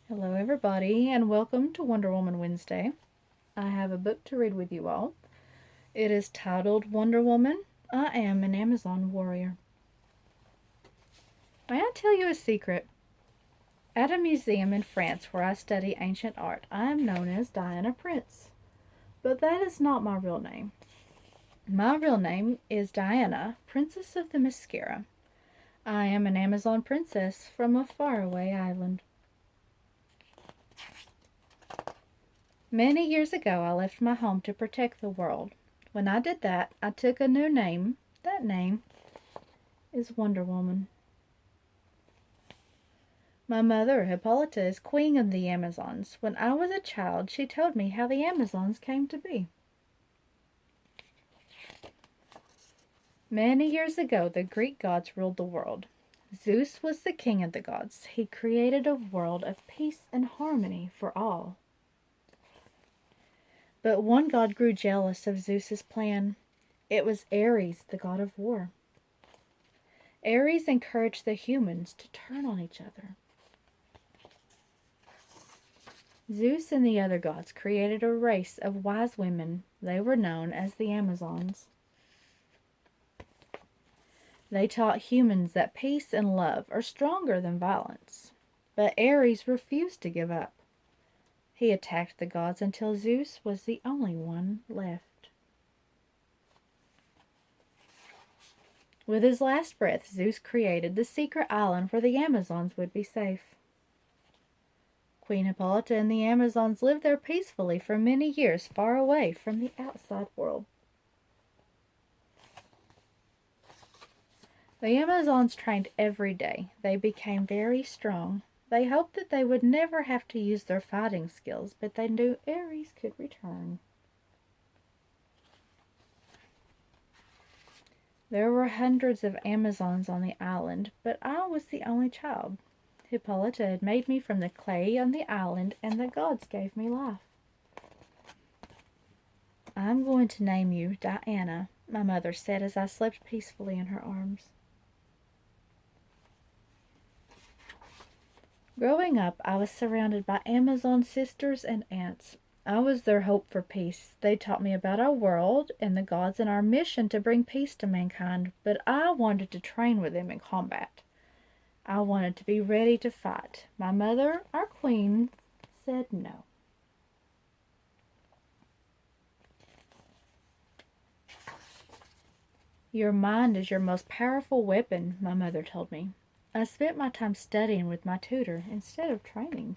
Hello, everybody, and welcome to Wonder Woman Wednesday. I have a book to read with you all. It is titled Wonder Woman. I am an Amazon warrior. May I tell you a secret? At a museum in France where I study ancient art, I am known as Diana Prince. But that is not my real name. My real name is Diana, Princess of the Mascara. I am an Amazon princess from a faraway island. Many years ago, I left my home to protect the world. When I did that, I took a new name. That name is Wonder Woman. My mother, Hippolyta, is queen of the Amazons. When I was a child, she told me how the Amazons came to be. Many years ago, the Greek gods ruled the world. Zeus was the king of the gods. He created a world of peace and harmony for all. But one god grew jealous of Zeus's plan. It was Ares, the god of war. Ares encouraged the humans to turn on each other. Zeus and the other gods created a race of wise women. They were known as the Amazons. They taught humans that peace and love are stronger than violence. But Ares refused to give up. He attacked the gods until Zeus was the only one left. With his last breath, Zeus created the secret island where the Amazons would be safe. Queen Hippolyta and the Amazons lived there peacefully for many years, far away from the outside world. The Amazons trained every day. They became very strong. They hoped that they would never have to use their fighting skills, but they knew Ares could return. There were hundreds of Amazons on the island, but I was the only child. Hippolyta had made me from the clay on the island, and the gods gave me life. I'm going to name you Diana, my mother said as I slept peacefully in her arms. Growing up, I was surrounded by Amazon sisters and aunts. I was their hope for peace. They taught me about our world and the gods and our mission to bring peace to mankind, but I wanted to train with them in combat. I wanted to be ready to fight. My mother, our queen, said no. Your mind is your most powerful weapon, my mother told me. I spent my time studying with my tutor instead of training.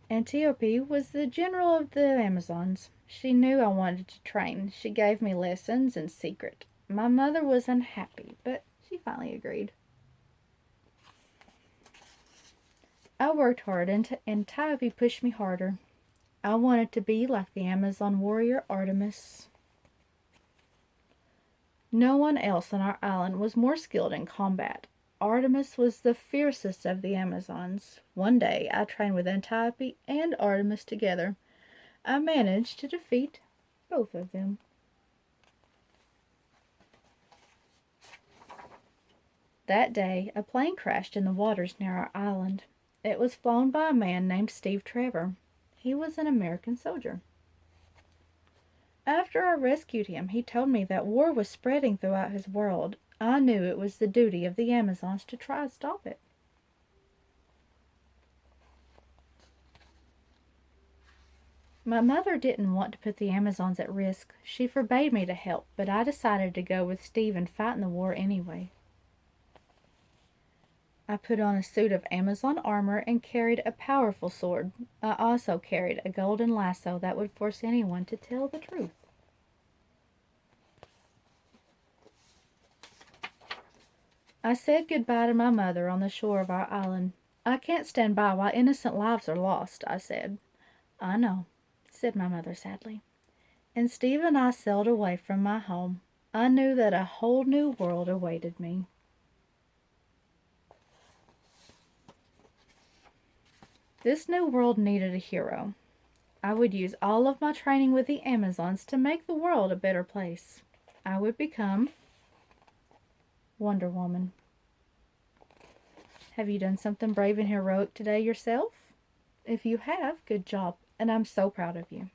Antiope was the general of the Amazons. She knew I wanted to train. She gave me lessons in secret. My mother was unhappy, but she finally agreed. I worked hard, and Antiope pushed me harder. I wanted to be like the Amazon warrior Artemis. No one else on our island was more skilled in combat. Artemis was the fiercest of the Amazons. One day I trained with Antiope and Artemis together. I managed to defeat both of them. That day, a plane crashed in the waters near our island. It was flown by a man named Steve Trevor. He was an American soldier. After I rescued him, he told me that war was spreading throughout his world. I knew it was the duty of the Amazons to try to stop it. My mother didn't want to put the Amazons at risk. She forbade me to help, but I decided to go with Steve and fight in the war anyway. I put on a suit of Amazon armor and carried a powerful sword. I also carried a golden lasso that would force anyone to tell the truth. I said goodbye to my mother on the shore of our island. I can't stand by while innocent lives are lost, I said. I know, said my mother sadly. And Steve and I sailed away from my home. I knew that a whole new world awaited me. This new world needed a hero. I would use all of my training with the Amazons to make the world a better place. I would become Wonder Woman. Have you done something brave and heroic today yourself? If you have, good job, and I'm so proud of you.